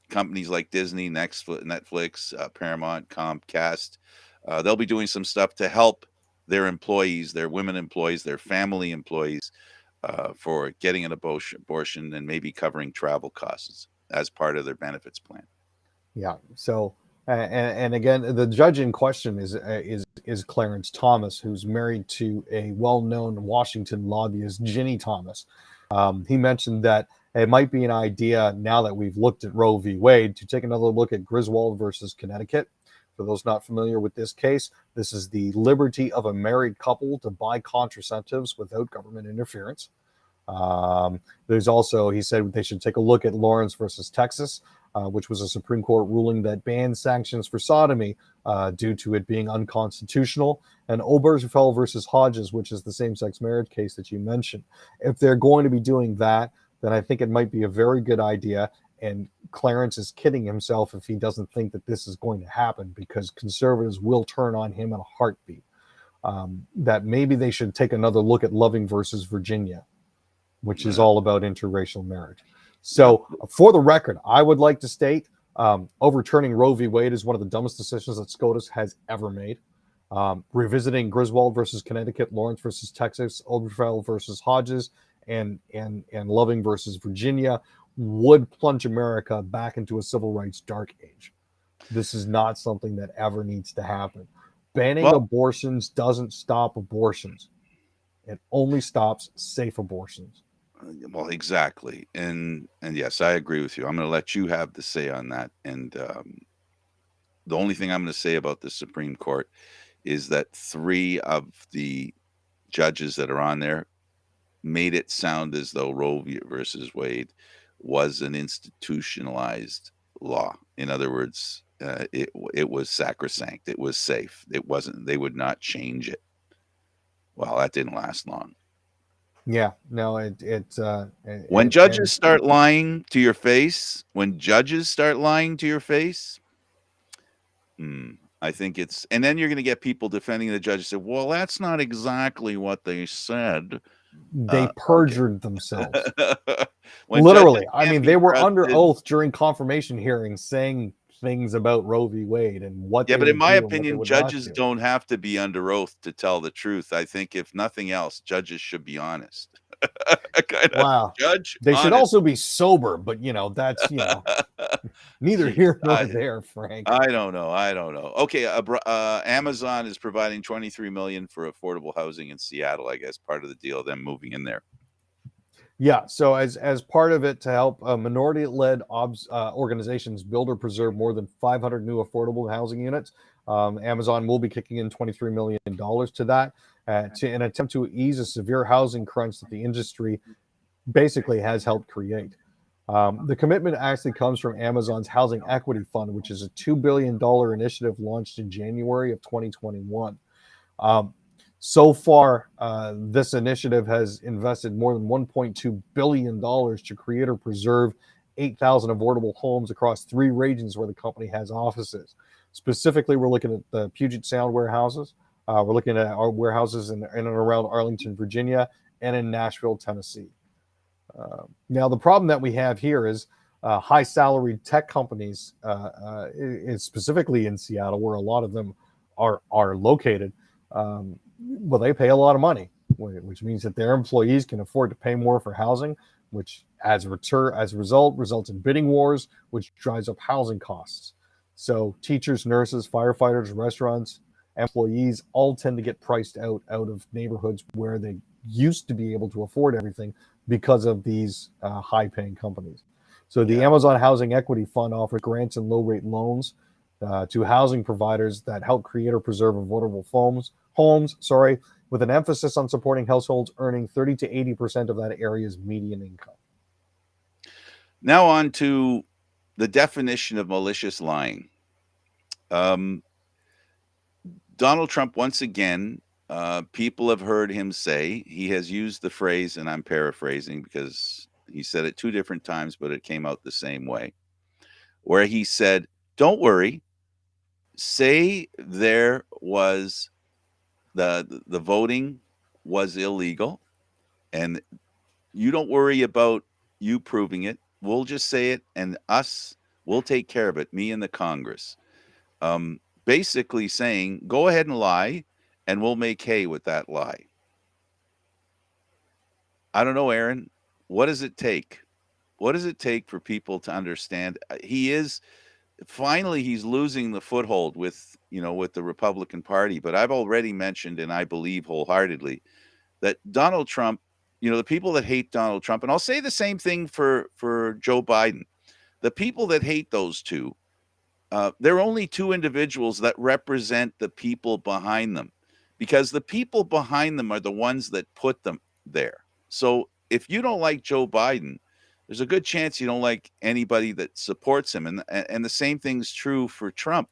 S1: companies like Disney, Netflix, Paramount, Comcast, they'll be doing some stuff to help their employees, their women employees, their family employees, for getting an abortion and maybe covering travel costs as part of their benefits plan.
S2: Yeah. So, and again, the judge in question is Clarence Thomas, who's married to a well-known Washington lobbyist, Ginny Thomas. He mentioned that it might be an idea, now that we've looked at Roe v. Wade, to take another look at Griswold versus Connecticut. For those not familiar with this case, this is the liberty of a married couple to buy contraceptives without government interference. There's also, he said they should take a look at Lawrence versus Texas, which was a Supreme Court ruling that banned sanctions for sodomy due to it being unconstitutional, and Obergefell versus Hodges, which is the same-sex marriage case that you mentioned. If they're going to be doing that, then I think it might be a very good idea. And Clarence is kidding himself if he doesn't think that this is going to happen, because conservatives will turn on him in a heartbeat. That maybe they should take another look at Loving versus Virginia, which is all about interracial marriage. So, for the record, I would like to state overturning Roe v. Wade is one of the dumbest decisions that SCOTUS has ever made. Revisiting Griswold versus Connecticut, Lawrence versus Texas, Obergefell versus Hodges, and Loving versus Virginia would plunge America back into a civil rights dark age. This is not something that ever needs to happen. Banning
S1: Well,
S2: abortions doesn't stop abortions. It only stops safe abortions.
S1: well, exactly, and yes, I agree with you. I'm going to let you have the say on that. And the only thing I'm going to say about the Supreme Court is that 3 of the judges that are on there made it sound as though Roe versus Wade was an institutionalized law. In other words, it was sacrosanct. It was safe. It wasn't. They would not change it. Well, that didn't last long.
S2: Yeah, no,
S1: When
S2: and
S1: judges start lying to your face, I think it's, and then you're going to get people defending the judge and say, "Well, that's not exactly what they said."
S2: they
S1: Okay.
S2: perjured themselves.
S1: When judges
S2: Literally. I
S1: can't
S2: mean,
S1: be
S2: they were under
S1: trusted.
S2: oath during confirmation hearings saying things about Roe v. Wade and what
S1: Yeah,
S2: they
S1: but in
S2: would
S1: my
S2: do and what they
S1: opinion,
S2: would not
S1: judges
S2: do.
S1: don't have to be under oath to tell the truth. I think if nothing else, judges should be honest. Kind of
S2: Wow.
S1: judge
S2: They should
S1: honest.
S2: also be sober, but that's neither
S1: Jeez,
S2: here nor there, Frank.
S1: I don't know. I don't know. Okay, Amazon is providing 23 million for affordable housing in Seattle. I guess part of the deal, them moving in there.
S2: Yeah. So as part of it, to help minority-led organizations build or preserve more than 500 new affordable housing units, Amazon will be kicking in $23 million to that, to an attempt to ease a severe housing crunch that the industry basically has helped create. The commitment actually comes from Amazon's Housing Equity Fund, which is a $2 billion initiative launched in January of 2021. Um, So far, this initiative has invested more than $1.2 billion to create or preserve 8,000 affordable homes across 3 regions where the company has offices. Specifically, we're looking at the Puget Sound warehouses. We're looking at our warehouses in and around Arlington, Virginia, and in Nashville, Tennessee. Now, the problem that we have here is high salaried tech companies, is specifically in Seattle, where a lot of them are located. Well, they pay a lot of money, which means that their employees can afford to pay more for housing, which as a result results in bidding wars, which drives up housing costs. So teachers, nurses, firefighters, restaurants, employees all tend to get priced out of neighborhoods where they used to be able to afford everything because of these high paying companies. So the
S1: Yeah.
S2: Amazon Housing Equity Fund offers grants and low rate loans to housing providers that help create or preserve affordable homes, with an emphasis on supporting households earning 30 to 80% of that area's median income.
S1: Now on to the definition of malicious lying. Um, Donald Trump, once again, people have heard him say, he has used the phrase, and I'm paraphrasing because he said it 2 different times, but it came out the same way, where he said, don't worry, say there was the voting was illegal, and you don't worry about you proving it. We'll just say it, and we'll take care of it, me and the Congress. Basically saying, go ahead and lie, and we'll make hay with that lie. I don't know, Aaron. What does it take? What does it take for people to understand? He is finally he's losing the foothold with the Republican Party. But I've already mentioned, and I believe wholeheartedly, that Donald Trump, the people that hate Donald Trump, and I'll say the same thing for Joe Biden. The people that hate those two, they're only two individuals that represent the people behind them, because the people behind them are the ones that put them there. So if you don't like Joe Biden, there's a good chance you don't like anybody that supports him, and the same thing's true for Trump.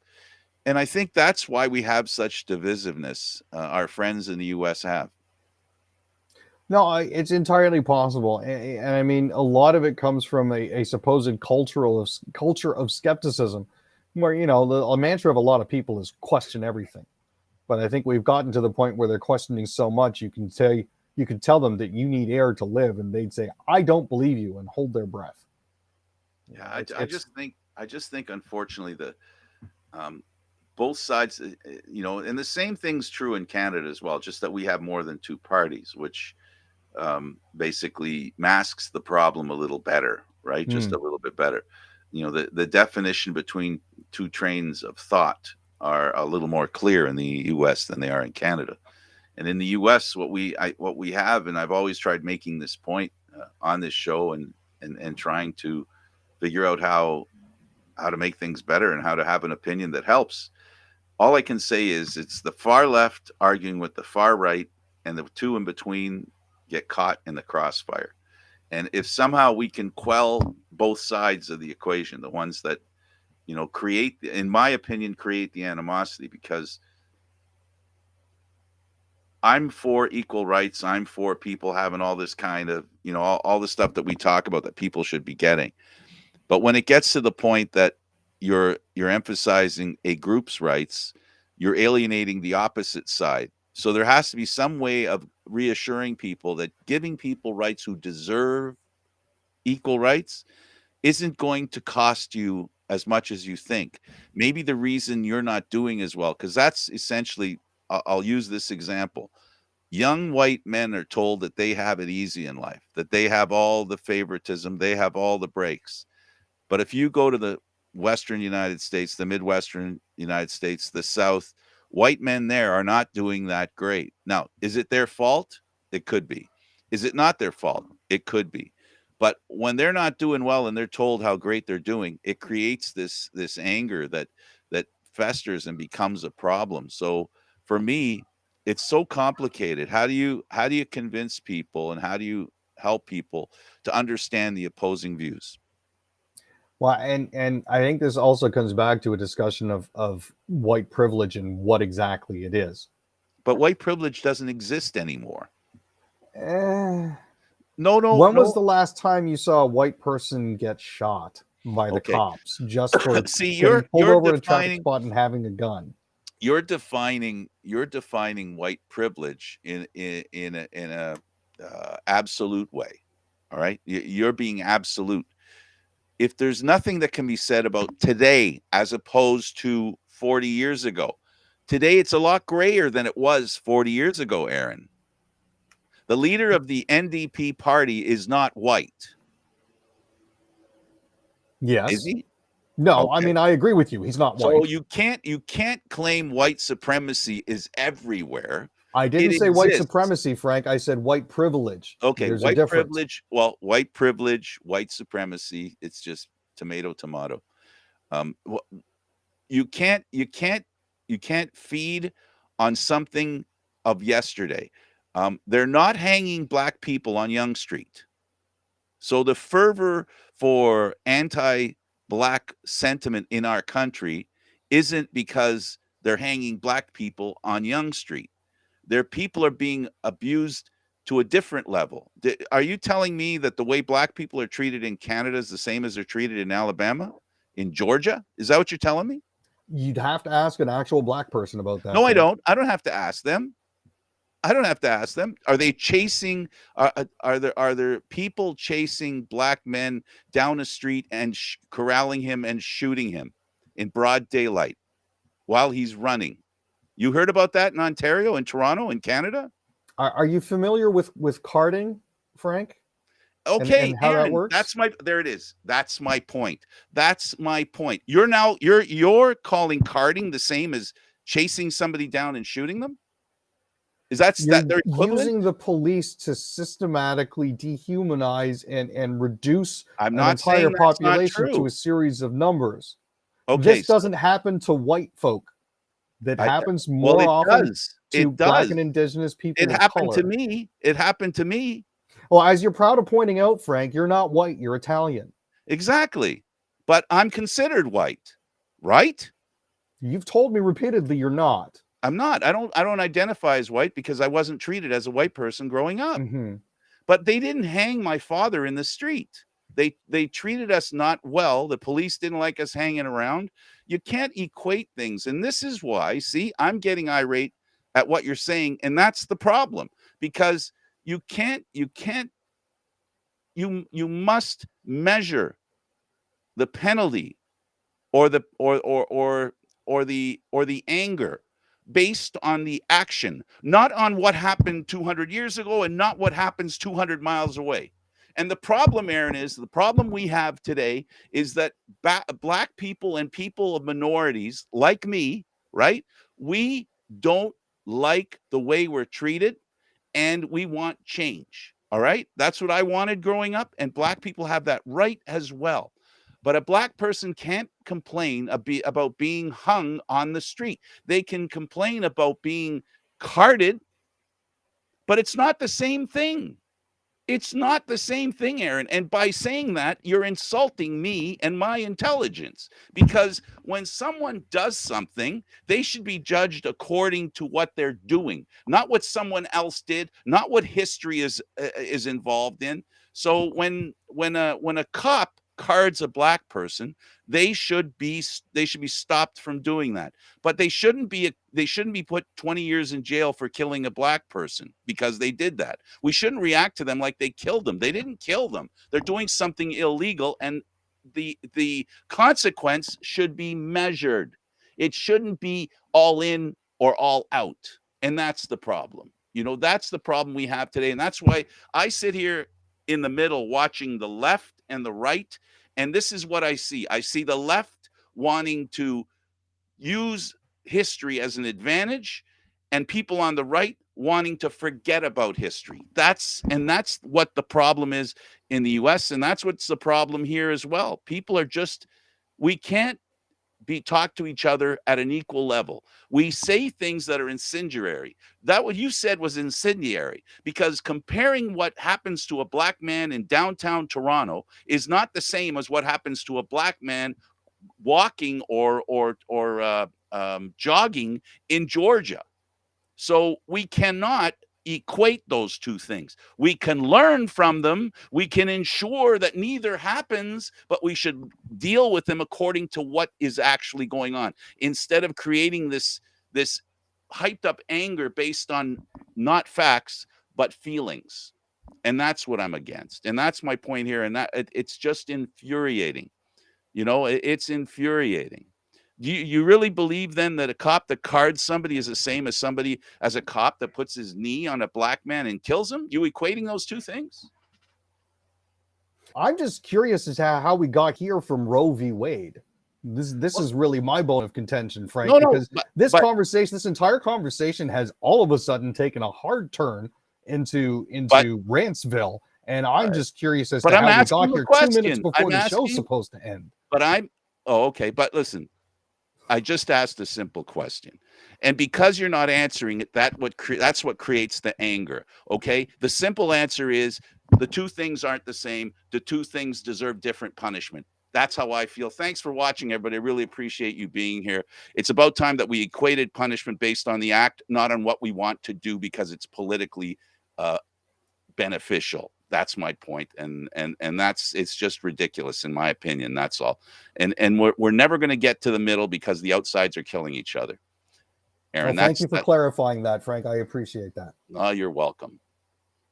S1: And I think that's why we have such divisiveness. Our friends in the U.S. have.
S2: No, it's entirely possible, and I mean a lot of it comes from a supposed culture of skepticism, where a mantra of a lot of people is question everything. But I think we've gotten to the point where they're questioning so much you can tell them that you need air to live, and they'd say, "I don't believe you," and hold their breath. You
S1: Yeah,
S2: know, it's
S1: I just think unfortunately that um, both sides, and the same thing's true in Canada as well. Just that we have more than two parties, which basically masks the problem a little better, right? Just
S2: hmm.
S1: a little bit better. The definition between two trains of thought are a little more clear in the U.S. than they are in Canada. And in the U.S., what we have, and I've always tried making this point on this show, and trying to figure out how to make things better and how to have an opinion that helps. All I can say is it's the far left arguing with the far right, and the two in between get caught in the crossfire. And if somehow we can quell both sides of the equation, the ones that create, in my opinion, create the animosity, because I'm for equal rights. I'm for people having all this kind of, all the stuff that we talk about that people should be getting. But when it gets to the point that you're emphasizing a group's rights, you're alienating the opposite side. So there has to be some way of reassuring people that giving people rights who deserve equal rights isn't going to cost you as much as you think. Maybe the reason you're not doing as well, because that's essentially, I'll use this example. Young white men are told that they have it easy in life, that they have all the favoritism, they have all the breaks. But if you go to the Western United States, the Midwestern United States, the South, white men there are not doing that great. Now, is it their fault? It could be. Is it not their fault? It could be. But when they're not doing well and they're told how great they're doing, it creates this anger that festers and becomes a problem. So for me, it's so complicated. How do you convince people, and how do you help people to understand the opposing views?
S2: Well, and I think this also comes back to a discussion of white privilege and what exactly it is.
S1: but white privilege doesn't exist anymore.
S2: Eh,
S1: No, no,
S2: when was
S1: no.
S2: the last time you saw a white person get shot by the
S1: Okay.
S2: cops just for
S1: See,
S2: getting pulled
S1: you're
S2: over at a traffic
S1: defining
S2: spot and having a gun?
S1: you're defining white privilege in a absolute way. All right, you're being absolute. If there's nothing that can be said about today as opposed to 40 years ago, today it's a lot grayer than it was 40 years ago, Aaron. The leader of the NDP party is not white, is
S2: Yes.
S1: he?
S2: No, I
S1: Okay.
S2: mean I agree with you. He's not
S1: So
S2: white.
S1: you can't claim white supremacy is everywhere.
S2: I
S1: It
S2: didn't say white
S1: exists.
S2: supremacy, Frank. I said white privilege.
S1: Okay,
S2: There's a
S1: white
S2: difference.
S1: privilege. Well, white privilege, white supremacy. It's just tomato, tomato. Wh- you can't, you can't, you can't feed on something of yesterday. They're not hanging black people on Yonge Street. So the fervor for anti-black sentiment in our country isn't because they're hanging black people on Yonge Street. Their people are being abused to a different level. Are you telling me that the way black people are treated in Canada is the same as they're treated in Alabama, in Georgia? Is that what you're telling me?
S2: You'd have to ask an actual black person about that,
S1: No, I
S2: Frank.
S1: don't. I don't have to ask them. I don't have to ask them. Are they chasing? Are there people chasing black men down the street and corralling him and shooting him in broad daylight while he's running? You heard about that in Ontario, in Toronto, in Canada?
S2: Are you familiar with carding, Frank, and
S1: Okay,
S2: how that
S1: Aaron,
S2: works?
S1: there it is. That's my point. That's my point. You're calling carding the same as chasing somebody down and shooting them? Is that
S2: You're
S1: their equivalent?
S2: using the police to systematically dehumanize and reduce
S1: I'm
S2: an
S1: not
S2: entire
S1: saying that's not
S2: population to
S1: true.
S2: a series of numbers.
S1: Okay,
S2: This
S1: so
S2: doesn't happen to white folk. That
S1: I
S2: happens
S1: well,
S2: more
S1: it
S2: often
S1: does.
S2: to
S1: It
S2: black
S1: does.
S2: and indigenous
S1: It
S2: people of
S1: happened to
S2: color.
S1: me. It happened to me.
S2: Well, as you're proud of pointing out, Frank, you're not white, you're Italian.
S1: Exactly. But I'm considered white, right?
S2: You've told me repeatedly you're not.
S1: I'm not. I don't identify as white because I wasn't treated as a white person growing up.
S2: Hmm.
S1: But they didn't hang my father in the street. They treated us not well. The police didn't like us hanging around. You can't equate things. And this is why, see, I'm getting irate at what you're saying. And that's the problem because you must measure the penalty or the anger based on the action, not on what happened 200 years ago and not what happens 200 miles away. And the problem, Aaron, is the problem we have today is that black people and people of minorities like me, right? We don't like the way we're treated and we want change. All right. That's what I wanted growing up. And black people have that right as well. But a black person can't complain about being hung on the street. They can complain about being carded, but it's not the same thing. It's not the same thing, Aaron. And by saying that, you're insulting me and my intelligence. Because when someone does something, they should be judged according to what they're doing, not what someone else did, not what history is involved in. So when a cop cards a black person, they should be stopped from doing that. But they shouldn't be put 20 years in jail for killing a black person because they did that. We shouldn't react to them like they killed them. They didn't kill them. They're doing something illegal, and the consequence should be measured. It shouldn't be all in or all out. And that's the problem. That's the problem we have today. And that's why I sit here in the middle watching the left and the right. And this is what I see. I see the left wanting to use history as an advantage and people on the right wanting to forget about history. That's what the problem is in the US, and that's what's the problem here as well. People are just we can't be talk to each other at an equal level. We say things that are incendiary. That what you said was incendiary because comparing what happens to a black man in downtown Toronto is not the same as what happens to a black man walking or jogging in Georgia. So we cannot equate those two things. We can learn from them. We can ensure that neither happens, but we should deal with them according to what is actually going on, instead of creating this hyped up anger based on not facts but feelings. And that's what I'm against. And that's my point here. And it's just infuriating. It's infuriating. You really believe then that a cop that cards somebody is the same as a cop that puts his knee on a black man and kills him? You equating those two things?
S2: I'm just curious as to how we got here from Roe v. Wade. This is really my bone of contention, Frank,
S1: No,
S2: because this
S1: but
S2: entire conversation has all of a sudden taken a hard turn into
S1: but
S2: Rantsville, and I'm just curious as
S1: but
S2: to
S1: I'm
S2: how we
S1: asking
S2: got
S1: you a
S2: here 2 minutes
S1: question.
S2: before
S1: I'm
S2: the show's
S1: asking,
S2: supposed to end.
S1: but okay. But listen, I just asked a simple question. And because you're not answering it, that's what creates the anger. Okay. The simple answer is the two things aren't the same. The two things deserve different punishment. That's how I feel. Thanks for watching, everybody. I really appreciate you being here. It's about time that we equated punishment based on the act, not on what we want to do because it's politically uh, beneficial. That's my point. And it's just ridiculous in my opinion. That's all. And we're never going to get to the middle because the outsides are killing each other. Aaron,
S2: Well, thank you for clarifying that, Frank. I appreciate that.
S1: Oh, you're welcome.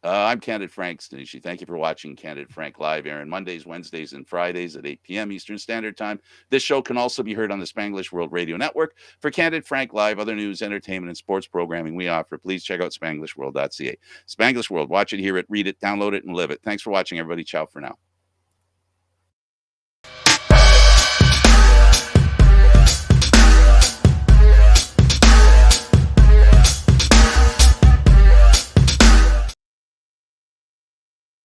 S1: I'm Candid Frank Stanisci. Thank you for watching Candid Frank Live, Aaron, Mondays, Wednesdays, and Fridays at 8 p.m. Eastern Standard Time. This show can also be heard on the Spanglish World Radio Network. For Candid Frank Live, other news, entertainment, and sports programming we offer, please check out SpanglishWorld.ca. Spanglish World. Watch it, hear it, read it, download it, and live it. Thanks for watching, everybody. Ciao for now.